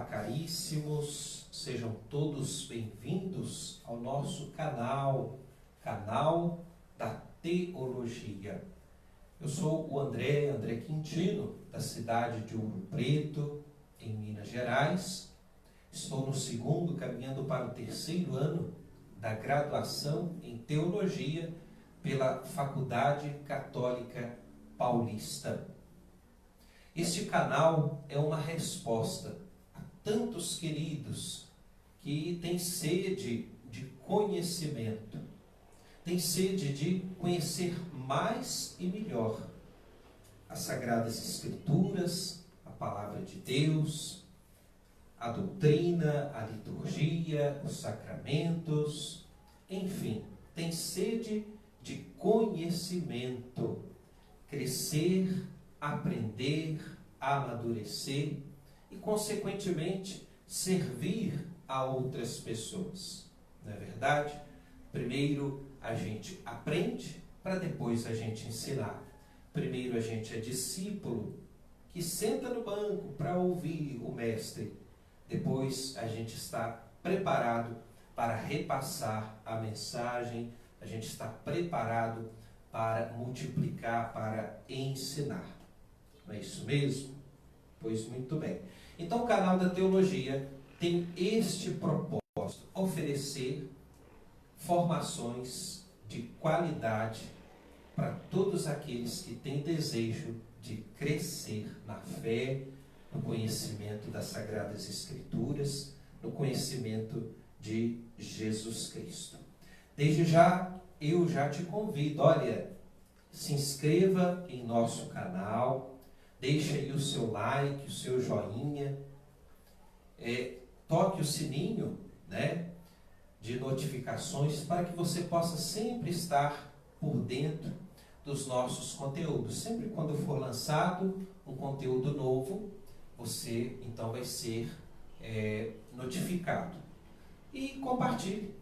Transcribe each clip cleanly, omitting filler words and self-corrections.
caríssimos, sejam todos bem-vindos ao nosso canal da Teologia. Eu sou o André Quintino, da cidade de Ouro Preto, em Minas Gerais. Estou no segundo, caminhando para o terceiro ano da graduação em Teologia pela Faculdade Católica Paulista. Este canal é uma resposta a tantos queridos que têm sede de conhecimento, têm sede de conhecer mais e melhor as Sagradas Escrituras, a Palavra de Deus, a doutrina, a liturgia, os sacramentos, enfim, têm sede de conhecimento, crescer, aprender, amadurecer e, consequentemente, servir a outras pessoas. Não é verdade? Primeiro a gente aprende para depois a gente ensinar. Primeiro a gente é discípulo que senta no banco para ouvir o mestre. Depois a gente está preparado para repassar a mensagem, a gente está preparado para multiplicar, para ensinar. Não é isso mesmo? Pois muito bem. Então o canal da Teologia tem este propósito: oferecer formações de qualidade para todos aqueles que têm desejo de crescer na fé, no conhecimento das Sagradas Escrituras, no conhecimento de Jesus Cristo. Desde já, eu já te convido, olha, se inscreva em nosso canal, deixe aí o seu like, o seu joinha, toque o sininho, de notificações para que você possa sempre estar por dentro dos nossos conteúdos. Sempre quando for lançado um conteúdo novo, você então vai ser notificado. E compartilhe,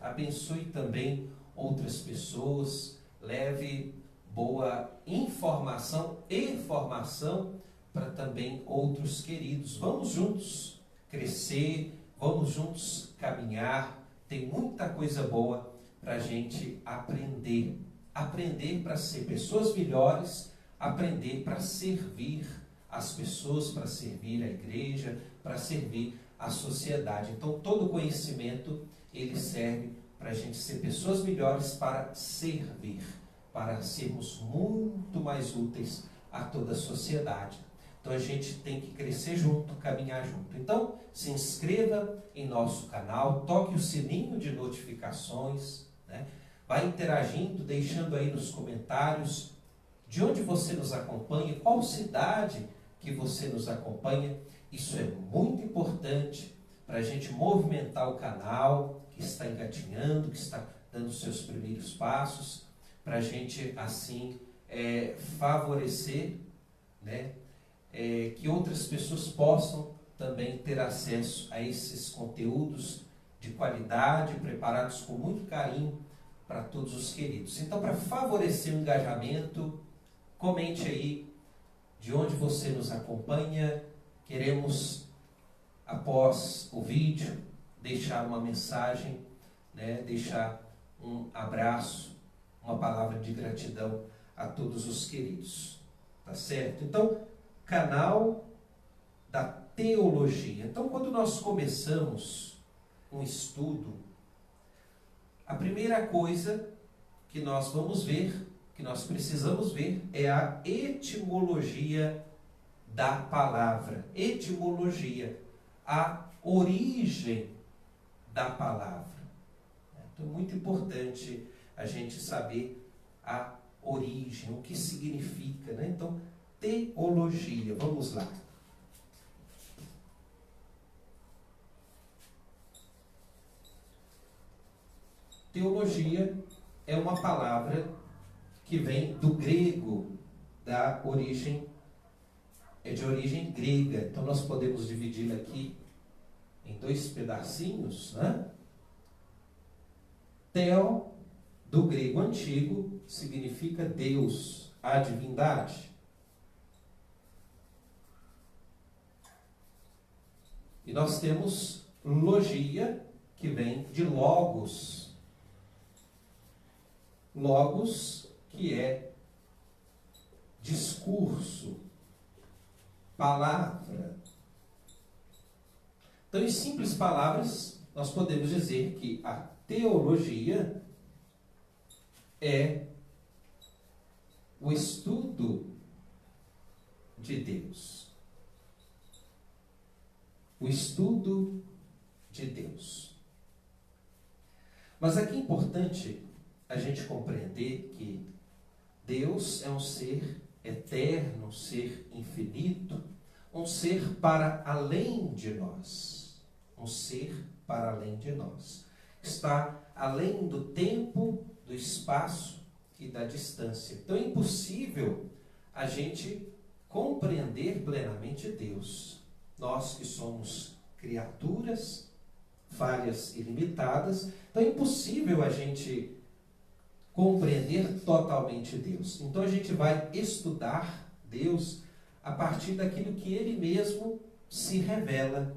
abençoe também outras pessoas, leve boa informação e formação para também outros queridos. Vamos juntos crescer, vamos juntos caminhar. Tem muita coisa boa para a gente aprender. Aprender para ser pessoas melhores, aprender para servir as pessoas, para servir a igreja, para servir a sociedade. Então, todo conhecimento, ele serve para a gente ser pessoas melhores para servir, para sermos muito mais úteis a toda a sociedade. Então a gente tem que crescer junto, caminhar junto. Então se inscreva em nosso canal, toque o sininho de notificações, vai interagindo, deixando aí nos comentários de onde você nos acompanha, qual cidade que você nos acompanha. Isso é muito importante para a gente movimentar o canal que está engatinhando, que está dando os seus primeiros passos, para a gente, assim, favorecer, que outras pessoas possam também ter acesso a esses conteúdos de qualidade, preparados com muito carinho para todos os queridos. Então, para favorecer o engajamento, comente aí de onde você nos acompanha. Queremos, após o vídeo, deixar uma mensagem, deixar um abraço, uma palavra de gratidão a todos os queridos, tá certo? Então, canal da Teologia. Então, quando nós começamos um estudo, a primeira coisa que nós vamos ver, que nós precisamos ver, é a etimologia da palavra. Etimologia, a origem da palavra. Então, é muito importante a gente saber a origem, o que significa, Então, teologia, vamos lá. Teologia é uma palavra que vem do grego, da origem, de origem grega. Então, nós podemos dividi-la aqui em dois pedacinhos, Theo, do grego antigo, significa Deus, a divindade. E nós temos logia, que vem de logos. Logos, que é discurso, palavra. Então, em simples palavras, nós podemos dizer que a teologia é o estudo de Deus. O estudo de Deus. Mas aqui é importante a gente compreender que Deus é um ser eterno, um ser infinito, um ser para além de nós. Um ser para além de nós. Está além do tempo, do espaço e da distância. Então é impossível a gente compreender plenamente Deus. Nós que somos criaturas, falhas ilimitadas, então é impossível a gente compreender totalmente Deus. Então a gente vai estudar Deus a partir daquilo que Ele mesmo se revela.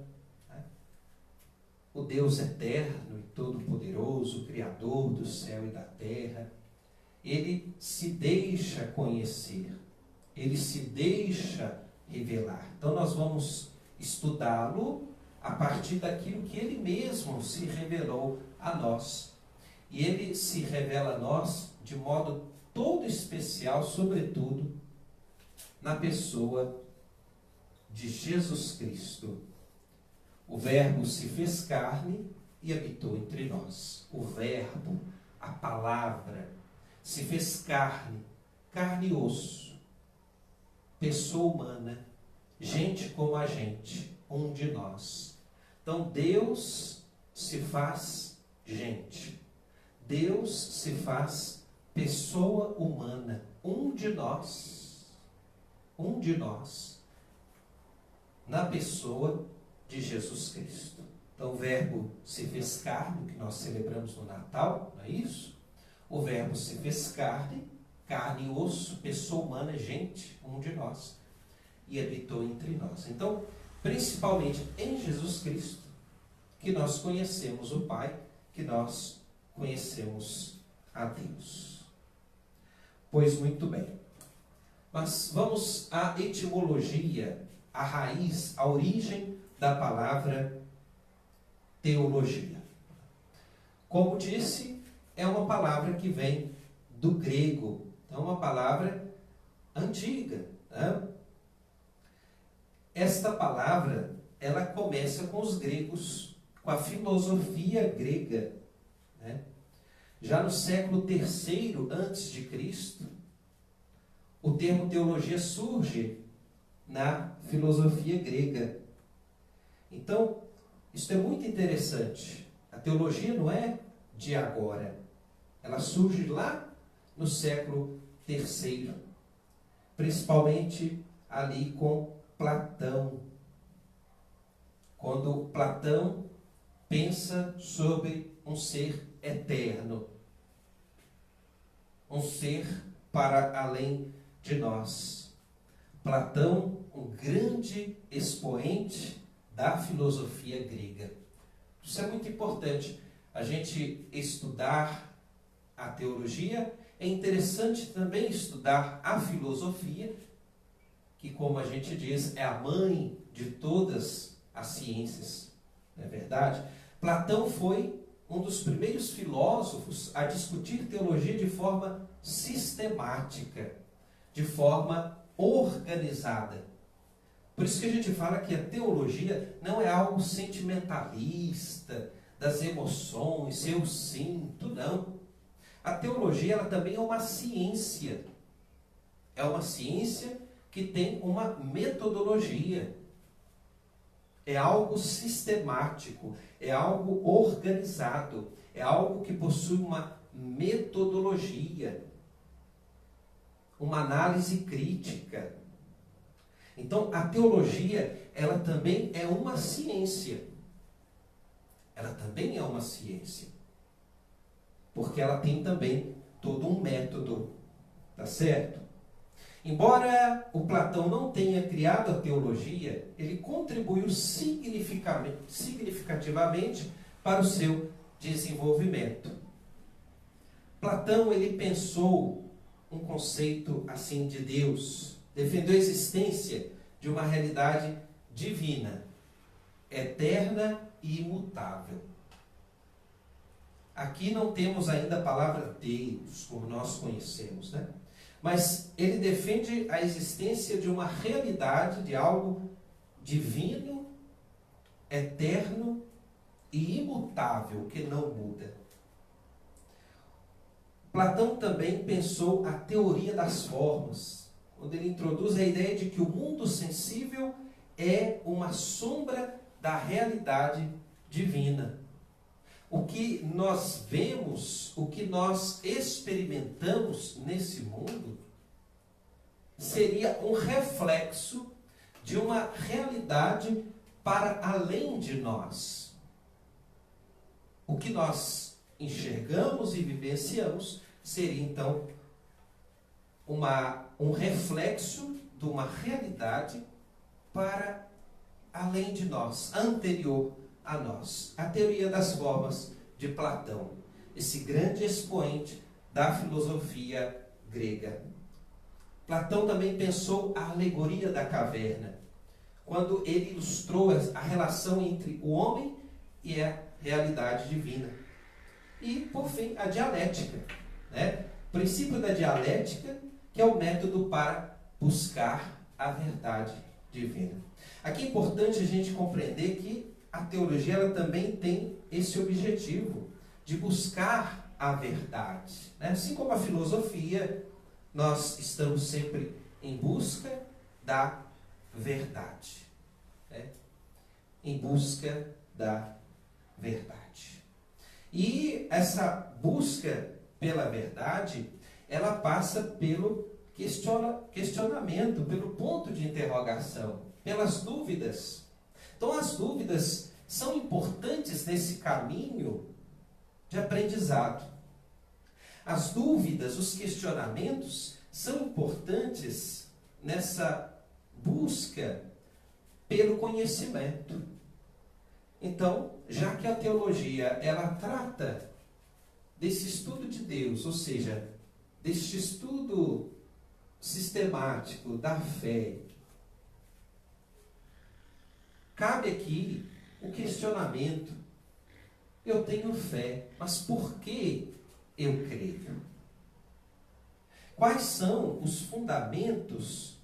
O Deus eterno e todo-poderoso, Criador do céu e da terra, Ele se deixa conhecer, Ele se deixa revelar. Então nós vamos estudá-lo a partir daquilo que Ele mesmo se revelou a nós. E Ele se revela a nós de modo todo especial, sobretudo, na pessoa de Jesus Cristo. O Verbo se fez carne e habitou entre nós. O Verbo, a palavra, se fez carne, carne e osso, pessoa humana, gente como a gente, um de nós. Então Deus se faz gente. Deus se faz pessoa humana, um de nós, na pessoa de Jesus Cristo. Então o Verbo se fez carne, que nós celebramos no Natal, não é isso? O Verbo se fez carne, carne e osso, pessoa humana, gente, um de nós, e habitou entre nós. Então, principalmente em Jesus Cristo, que nós conhecemos o Pai, que nós conhecemos a Deus. Pois muito bem. Mas vamos à etimologia, a raiz, a origem da palavra teologia. Como disse, é uma palavra que vem do grego. Então, é uma palavra antiga, né? Esta palavra, ela começa com os gregos, com a filosofia grega, né? Já no século III a.C., o termo teologia surge na filosofia grega. Então, isso é muito interessante. A teologia não é de agora. Ela surge lá no século III, principalmente ali com Platão. Quando Platão pensa sobre um ser eterno, um ser para além de nós. Platão, um grande expoente da filosofia grega. Isso é muito importante, a gente estudar a teologia. É interessante também estudar a filosofia, que, como a gente diz, é a mãe de todas as ciências, não é verdade? Platão foi um dos primeiros filósofos a discutir teologia de forma sistemática, de forma organizada. Por isso que a gente fala que a teologia não é algo sentimentalista, das emoções, eu sinto, não. A teologia, ela também é uma ciência. É uma ciência que tem uma metodologia. É algo sistemático, é algo organizado, é algo que possui uma metodologia, uma análise crítica. Então, a teologia, ela também é uma ciência. Ela também é uma ciência. Porque ela tem também todo um método, tá certo? Embora o Platão não tenha criado a teologia, ele contribuiu significativamente para o seu desenvolvimento. Platão, ele pensou um conceito assim de Deus, defendeu a existência de uma realidade divina, eterna e imutável. Aqui não temos ainda a palavra Deus, como nós conhecemos, né? Mas ele defende a existência de uma realidade, de algo divino, eterno e imutável, que não muda. Platão também pensou a teoria das formas, quando ele introduz a ideia de que o mundo sensível é uma sombra da realidade divina. O que nós vemos, o que nós experimentamos nesse mundo, seria um reflexo de uma realidade para além de nós. O que nós enxergamos e vivenciamos seria então um reflexo de uma realidade para além de nós, anterior a nós. A teoria das formas de Platão, esse grande expoente da filosofia grega. Platão também pensou a alegoria da caverna, quando ele ilustrou a relação entre o homem e a realidade divina. E, por fim, a dialética, né? O princípio da dialética, que é o método para buscar a verdade divina. Aqui é importante a gente compreender que a teologia ela também tem esse objetivo de buscar a verdade, né? Assim como a filosofia, nós estamos sempre em busca da verdade, né? Em busca da verdade. E essa busca pela verdade, ela passa pelo questionamento, pelo ponto de interrogação, pelas dúvidas. Então, as dúvidas são importantes nesse caminho de aprendizado. As dúvidas, os questionamentos são importantes nessa busca pelo conhecimento. Então, já que a teologia ela trata desse estudo de Deus, ou seja, deste estudo sistemático da fé, cabe aqui o questionamento. Eu tenho fé, mas por que eu creio? Quais são os fundamentos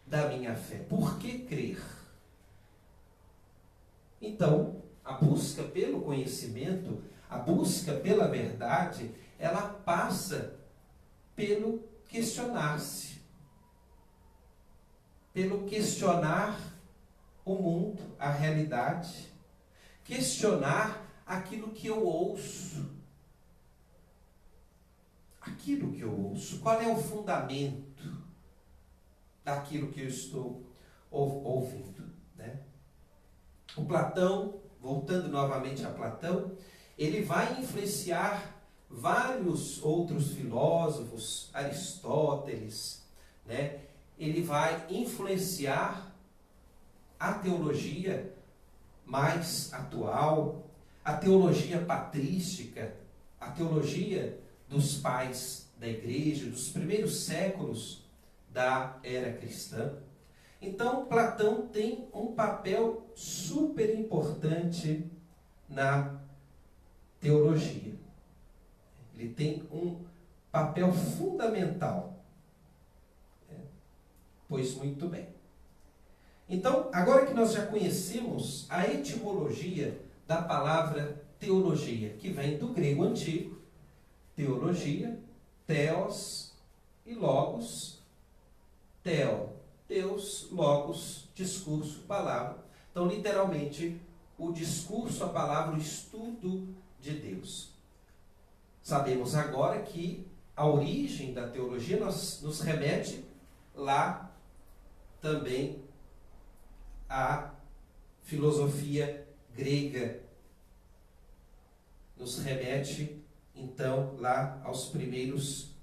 da minha fé? Por que crer? Então, a busca pelo conhecimento, a busca pela verdade, ela passa pelo questionar-se, pelo questionar o mundo, a realidade, questionar aquilo que eu ouço. Aquilo que eu ouço, qual é o fundamento daquilo que eu estou ouvindo, né? O Platão, voltando novamente a Platão, ele vai influenciar vários outros filósofos, Aristóteles, né? Ele vai influenciar a teologia mais atual, a teologia patrística, a teologia dos pais da igreja, dos primeiros séculos da era cristã. Então, Platão tem um papel super importante na teologia. Ele tem um papel fundamental. Pois muito bem. Então, agora que nós já conhecemos a etimologia da palavra teologia, que vem do grego antigo, teologia, theos e logos, theo, Deus, logos, discurso, palavra. Então, literalmente, o discurso, a palavra, o estudo de Deus. Sabemos agora que a origem da teologia nos remete lá também à filosofia grega. Nos remete, então, lá aos primeiros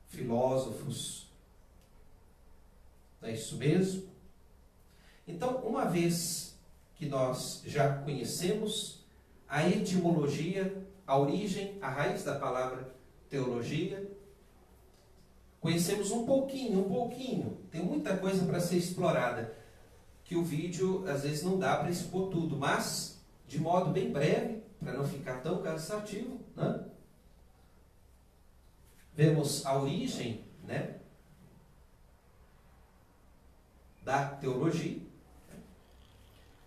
filósofos Não é isso mesmo? Então, uma vez que nós já conhecemos a etimologia, a origem, a raiz da palavra teologia, conhecemos um pouquinho, tem muita coisa para ser explorada, que o vídeo às vezes não dá para expor tudo, mas de modo bem breve, para não ficar tão cansativo, né? Vemos a origem, né, da teologia.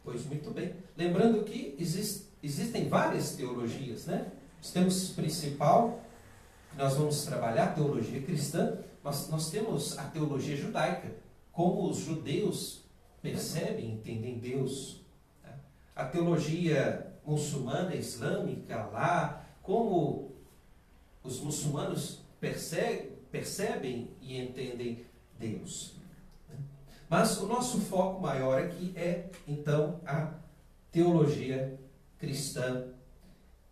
Pois muito bem. Lembrando que existem várias teologias, né? Nós temos principal, que nós vamos trabalhar, a teologia cristã, mas nós temos a teologia judaica, como os judeus percebem, entendem Deus. Né? A teologia muçulmana, islâmica, lá, como os muçulmanos percebem e entendem Deus. Mas o nosso foco maior aqui é, então, a teologia cristã,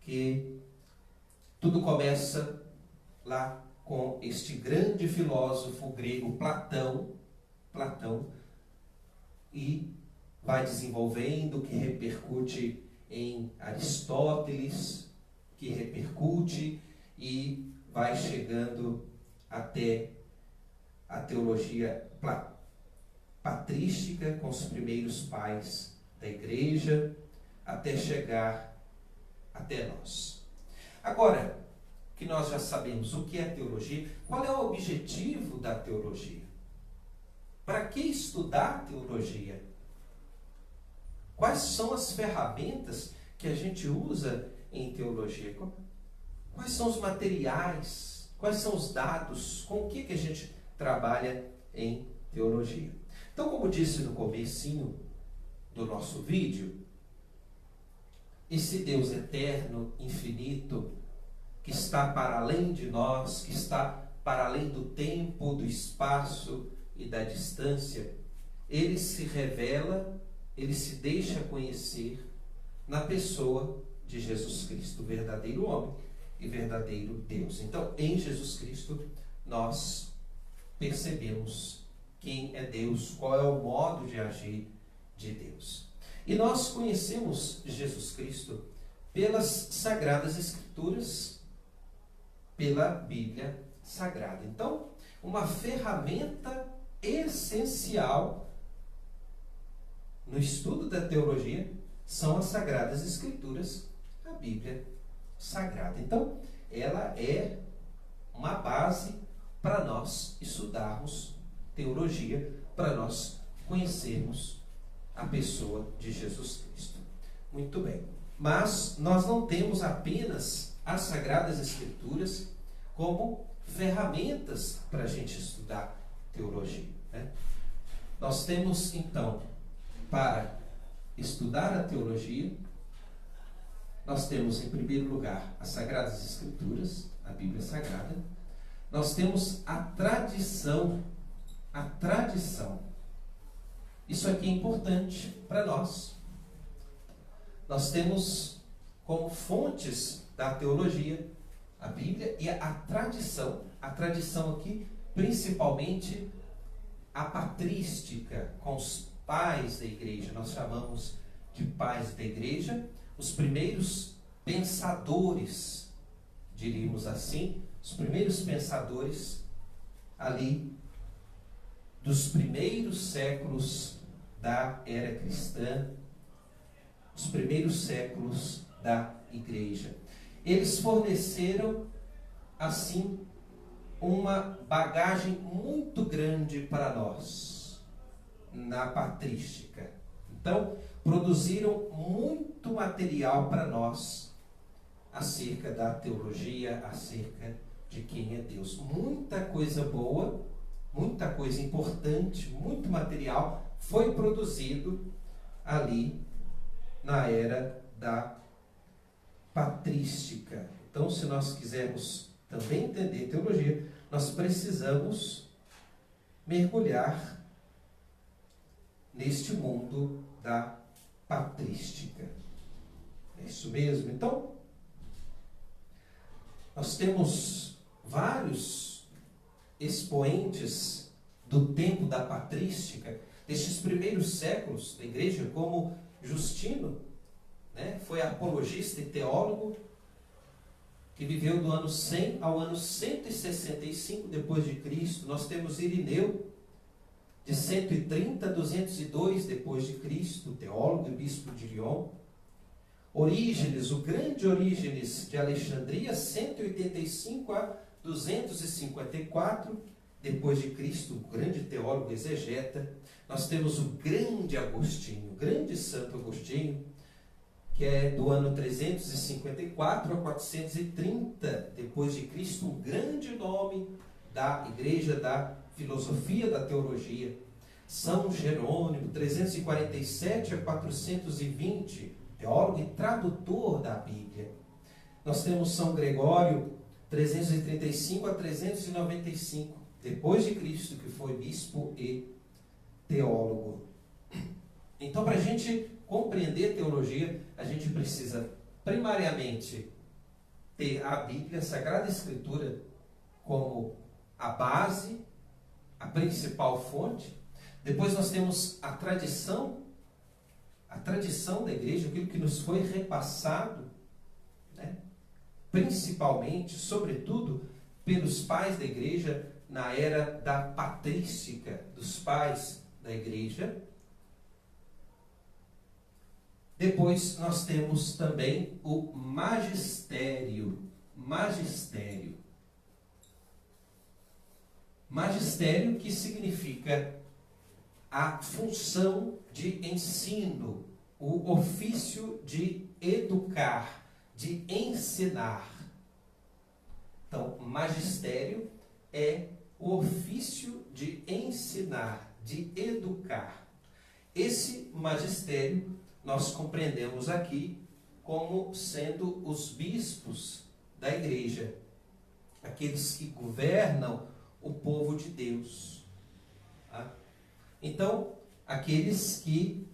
que tudo começa lá com este grande filósofo grego Platão, e vai desenvolvendo, que repercute em Aristóteles, que repercute e vai chegando até a teologia patrística, com os primeiros pais da igreja, até chegar até nós. Agora, que nós já sabemos o que é teologia, qual é o objetivo da teologia? Para que estudar teologia? Quais são as ferramentas que a gente usa em teologia? Quais são os materiais? Quais são os dados? Com o que a gente trabalha em teologia? Então, como disse no comecinho do nosso vídeo, esse Deus eterno, infinito, que está para além de nós, que está para além do tempo, do espaço e da distância, ele se revela, ele se deixa conhecer na pessoa de Jesus Cristo, o verdadeiro homem e verdadeiro Deus. Então, em Jesus Cristo, nós percebemos quem é Deus, qual é o modo de agir de Deus. E nós conhecemos Jesus Cristo pelas Sagradas Escrituras, pela Bíblia Sagrada. Então, uma ferramenta essencial no estudo da teologia são as Sagradas Escrituras, a Bíblia Sagrada. Então, ela é uma base para nós estudarmos teologia, para nós conhecermos a pessoa de Jesus Cristo. Muito bem. Mas nós não temos apenas as Sagradas Escrituras como ferramentas para a gente estudar teologia, né? Nós temos, então, para estudar a teologia, nós temos, em primeiro lugar, as Sagradas Escrituras, a Bíblia Sagrada. Nós temos a tradição. A tradição. Isso aqui é importante para nós. Nós temos como fontes da teologia a Bíblia e a tradição. A tradição aqui, principalmente a patrística, com os pais da igreja. Nós chamamos de pais da igreja, os primeiros pensadores, diríamos assim, os primeiros pensadores ali dos primeiros séculos da era cristã, os primeiros séculos da igreja. Eles forneceram, assim, uma bagagem muito grande para nós, na patrística. Então, produziram muito material para nós, acerca da teologia, acerca de quem é Deus. Muita coisa boa, muita coisa importante, muito material foi produzido ali na era da patrística. Então, se nós quisermos também entender teologia, nós precisamos mergulhar neste mundo da patrística. É isso mesmo? Então, nós temos vários expoentes do tempo da patrística, destes primeiros séculos da igreja, como Justino, né, foi apologista e teólogo, que viveu do ano 100 ao ano 165 depois de Cristo. Nós temos Irineu, de 130 a 202 depois de Cristo, teólogo e bispo de Lyon. Orígenes, o grande Orígenes de Alexandria, 185 a 254 depois de Cristo, um grande teólogo exegeta. Nós temos o grande Agostinho, o grande Santo Agostinho, que é do ano 354 a 430 depois de Cristo, um grande nome da igreja, da filosofia, da teologia. São Jerônimo, 347 a 420, teólogo e tradutor da Bíblia. Nós temos São Gregório, 335 a 395 depois de Cristo, que foi bispo e teólogo. Então, para a gente compreender teologia, a gente precisa, primariamente, ter a Bíblia, a Sagrada Escritura, como a base, a principal fonte. Depois nós temos a tradição da igreja, aquilo que nos foi repassado, né? Principalmente, sobretudo, pelos pais da igreja, na era da patrística, dos pais da igreja. Depois nós temos também o magistério. Magistério. Magistério, que significa a função de ensino, o ofício de educar, de ensinar. Então, magistério é o ofício de ensinar, de educar. Esse magistério nós compreendemos aqui como sendo os bispos da igreja, aqueles que governam o povo de Deus. Tá? Então, aqueles que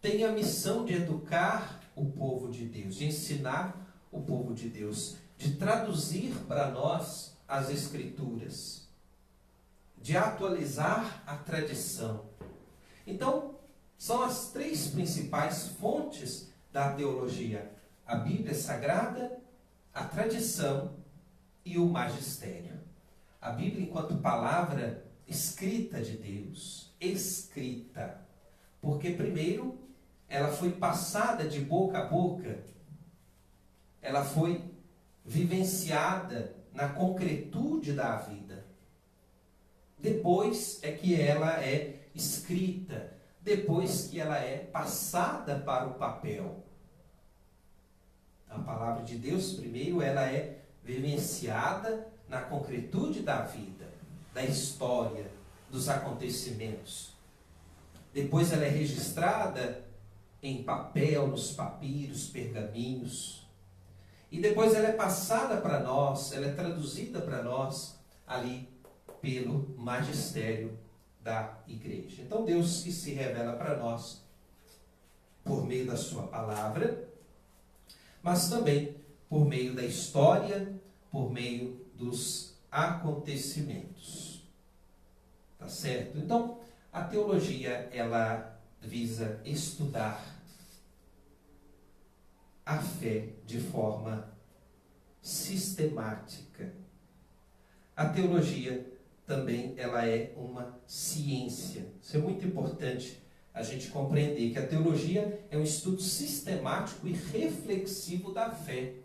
têm a missão de educar o povo de Deus, de ensinar o povo de Deus, de traduzir para nós as Escrituras, de atualizar a tradição. Então, são as três principais fontes da teologia: a Bíblia Sagrada, a tradição e o magistério. A Bíblia enquanto palavra escrita de Deus, escrita, porque primeiro ela foi passada de boca a boca, ela foi vivenciada na concretude da vida. Depois é que ela é escrita, depois que ela é passada para o papel. A palavra de Deus, primeiro, ela é vivenciada na concretude da vida, da história, dos acontecimentos. Depois ela é registrada em papel, nos papiros, pergaminhos. E depois ela é passada para nós, ela é traduzida para nós ali pelo magistério da igreja. Então Deus que se revela para nós por meio da sua palavra, mas também por meio da história, por meio dos acontecimentos. Tá certo? Então, a teologia, ela visa estudar a fé de forma sistemática. A teologia também ela é uma ciência. Isso é muito importante a gente compreender que a teologia é um estudo sistemático e reflexivo da fé.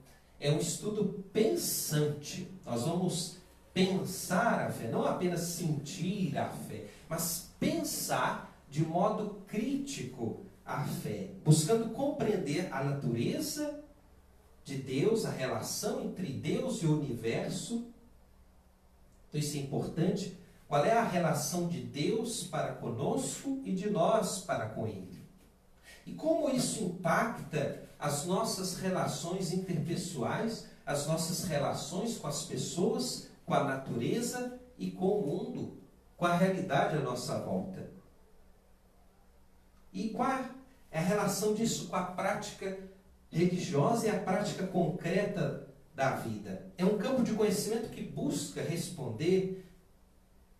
É um estudo pensante. Nós vamos pensar a fé, não apenas sentir a fé, mas pensar de modo crítico a fé, buscando compreender a natureza de Deus, a relação entre Deus e o universo. Então isso é importante. Qual é a relação de Deus para conosco e de nós para com Ele? E como isso impacta as nossas relações interpessoais, as nossas relações com as pessoas, com a natureza e com o mundo, com a realidade à nossa volta. E qual é a relação disso com a prática religiosa e a prática concreta da vida. É um campo de conhecimento que busca responder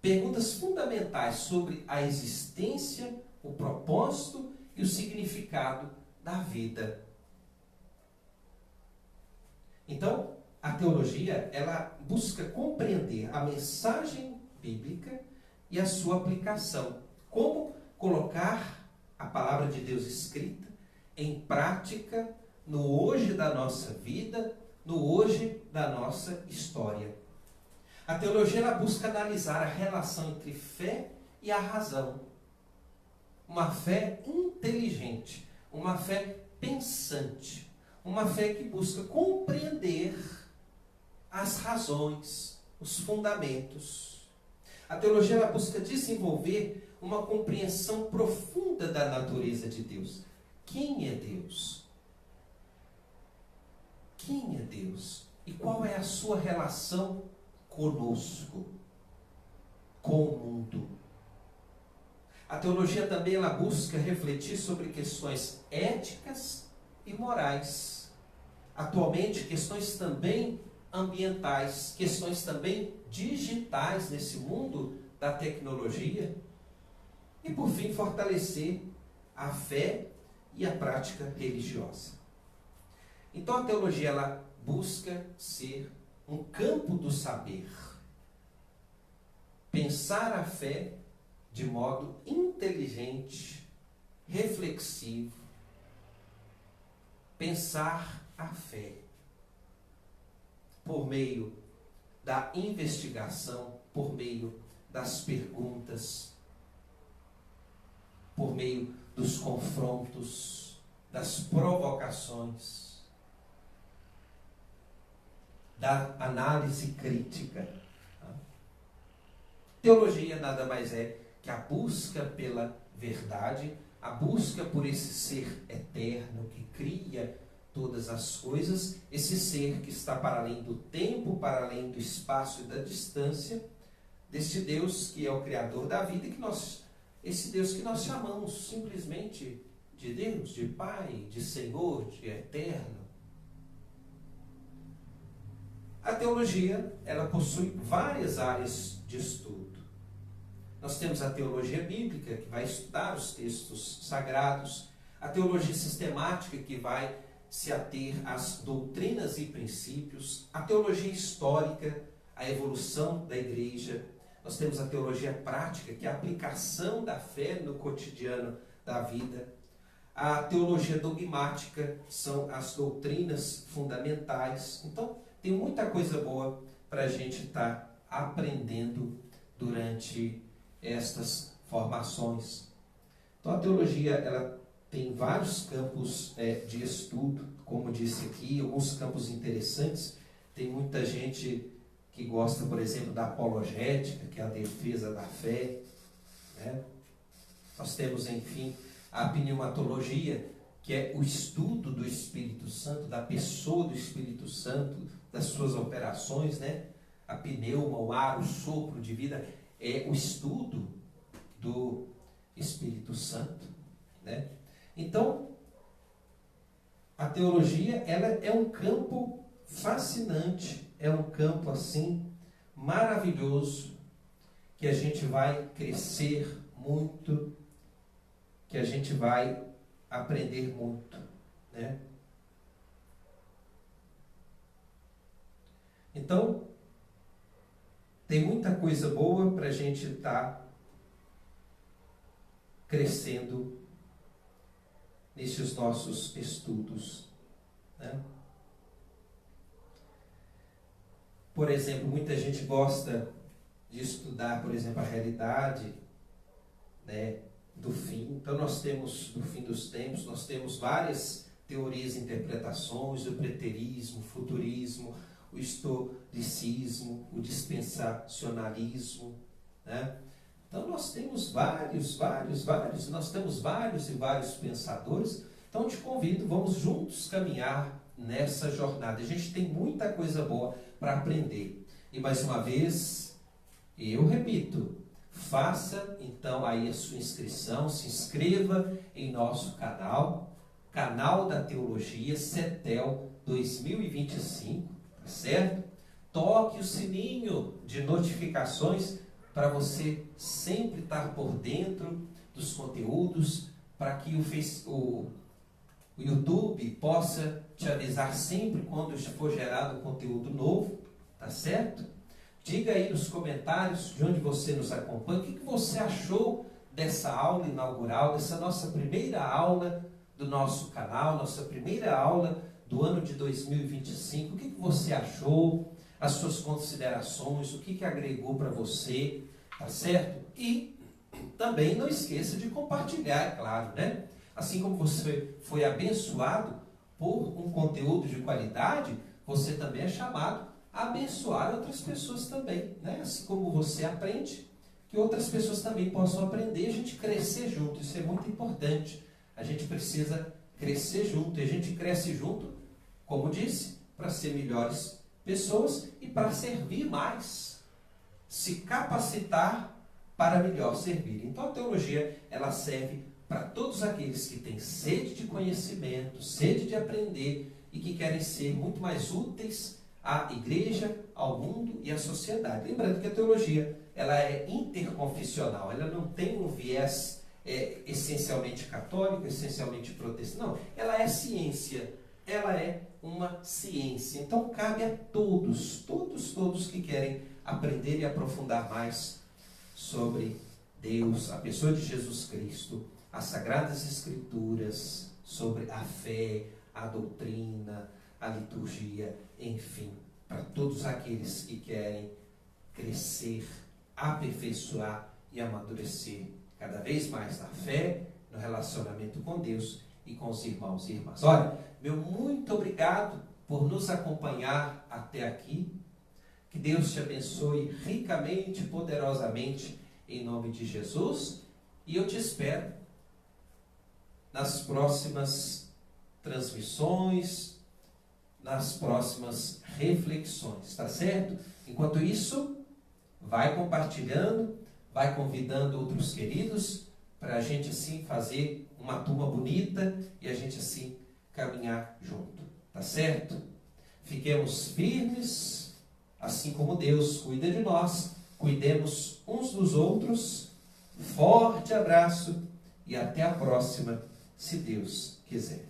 perguntas fundamentais sobre a existência, o propósito e o significado da vida. Então, a teologia, ela busca compreender a mensagem bíblica e a sua aplicação. Como colocar a palavra de Deus escrita em prática no hoje da nossa vida, no hoje da nossa história. A teologia, ela busca analisar a relação entre fé e a razão. Uma fé inteligente, uma fé pensante, uma fé que busca compreender as razões, os fundamentos. A teologia, ela busca desenvolver uma compreensão profunda da natureza de Deus. Quem é Deus? Quem é Deus? E qual é a sua relação conosco, com o mundo? A teologia também, ela busca refletir sobre questões éticas e morais. Atualmente, questões também ambientais, questões também digitais nesse mundo da tecnologia. E, por fim, fortalecer a fé e a prática religiosa. Então, a teologia, ela busca ser um campo do saber. Pensar a fé de modo inteligente, reflexivo. Pensar a fé por meio da investigação, por meio das perguntas, por meio dos confrontos, das provocações, da análise crítica. Teologia nada mais é que a busca pela verdade, a busca por esse ser eterno que cria todas as coisas, esse ser que está para além do tempo, para além do espaço e da distância, deste Deus que é o Criador da vida e que esse Deus que nós chamamos simplesmente de Deus, de Pai, de Senhor, de Eterno. A teologia, ela possui várias áreas de estudo. Nós temos a teologia bíblica, que vai estudar os textos sagrados, a teologia sistemática, que vai se ater às doutrinas e princípios, a teologia histórica, a evolução da igreja. Nós temos a teologia prática, que é a aplicação da fé no cotidiano da vida. A teologia dogmática são as doutrinas fundamentais. Então, tem muita coisa boa para a gente estar aprendendo durante estas formações. Então, a teologia, ela tem vários campos de estudo, como disse aqui, alguns campos interessantes. Tem muita gente que gosta, por exemplo, da apologética, que é a defesa da fé, né? Nós temos, enfim, a pneumatologia, que é o estudo do Espírito Santo, da pessoa do Espírito Santo, das suas operações, né? A pneuma, o ar, o sopro de vida, é o estudo do Espírito Santo, né? Então, a teologia, ela é um campo fascinante, é um campo assim maravilhoso, que a gente vai crescer muito, que a gente vai aprender muito, né? Então, tem muita coisa boa para a gente estar crescendo nesses nossos estudos, né? Por exemplo, muita gente gosta de estudar, por exemplo, a realidade, né, do fim. Então, nós temos, do fim dos tempos, nós temos várias teorias e interpretações, o preterismo, o futurismo, o historicismo, o dispensacionalismo, né? Então, nós temos nós temos vários e vários pensadores. Então, eu te convido, vamos juntos caminhar nessa jornada. A gente tem muita coisa boa para aprender. E, mais uma vez, eu repito, faça, então, aí a sua inscrição, se inscreva em nosso canal, Canal da Teologia, CETEL 2025, tá certo? Toque o sininho de notificações para você sempre estar por dentro dos conteúdos, para que o YouTube possa te avisar sempre quando for gerado conteúdo novo, tá certo? Diga aí nos comentários de onde você nos acompanha, o que você achou dessa aula inaugural, dessa nossa primeira aula do nosso canal, nossa primeira aula do ano de 2025. O que você achou, as suas considerações, o que agregou para você, tá certo? E também não esqueça de compartilhar, é claro, né? Assim como você foi abençoado por um conteúdo de qualidade, você também é chamado a abençoar outras pessoas também, né? Assim como você aprende, que outras pessoas também possam aprender, a gente crescer junto. Isso é muito importante. A gente precisa crescer junto, e a gente cresce junto, como disse, para ser melhores pessoas e para servir mais, se capacitar para melhor servir. Então a teologia, ela serve para todos aqueles que têm sede de conhecimento, sede de aprender e que querem ser muito mais úteis à igreja, ao mundo e à sociedade. Lembrando que a teologia, ela é interconfessional, ela não tem um viés essencialmente católico, essencialmente protestante. Não, ela é ciência, ela é uma ciência. Então cabe a todos que querem aprender e aprofundar mais sobre Deus, a pessoa de Jesus Cristo, as Sagradas Escrituras, sobre a fé, a doutrina, a liturgia, enfim, para todos aqueles que querem crescer, aperfeiçoar e amadurecer cada vez mais na fé, no relacionamento com Deus e com os irmãos e irmãs. Olha, meu muito obrigado por nos acompanhar até aqui. Que Deus te abençoe ricamente, poderosamente, em nome de Jesus. E eu te espero nas próximas transmissões, nas próximas reflexões, tá certo? Enquanto isso, vai compartilhando, vai convidando outros queridos para a gente assim fazer uma turma bonita e a gente assim caminhar junto, tá certo? Fiquemos firmes, assim como Deus cuida de nós, cuidemos uns dos outros. Forte abraço e até a próxima, se Deus quiser.